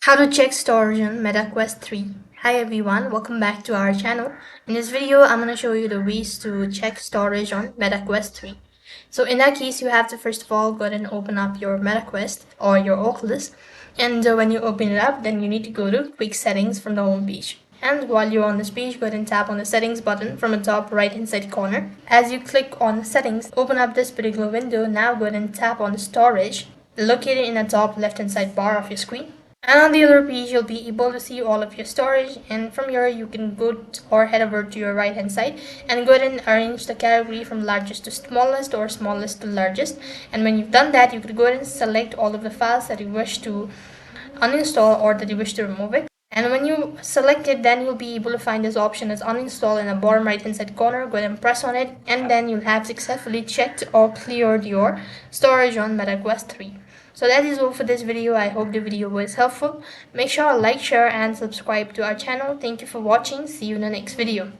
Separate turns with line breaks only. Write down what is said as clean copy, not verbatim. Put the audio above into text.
How to check storage on MetaQuest 3. Hi everyone, welcome back to our channel. In this video, I'm going to show you the ways to check storage on MetaQuest 3. So in that case, you have to first of all go ahead and open up your MetaQuest or your Oculus. And when you open it up, then you need to go to Quick Settings from the home page. And while you're on this page, go ahead and tap on the settings button from the top right hand side corner. As you click on the settings, open up this particular window. Now go ahead and tap on the storage located in the top left hand side bar of your screen. And on the other page, you'll be able to see all of your storage, and from here you can go or head over to your right hand side and go ahead and arrange the category from largest to smallest or smallest to largest. And when you've done that, you could go ahead and select all of the files that you wish to uninstall or that you wish to remove it. And when you select it, then you'll be able to find this option as uninstall in the bottom right hand side corner. Go ahead and press on it, and then you'll have successfully checked or cleared your storage on MetaQuest 3. So that is all for this video. I hope the video was helpful. Make sure to like, share and subscribe to our channel. Thank you for watching. See you in the next video.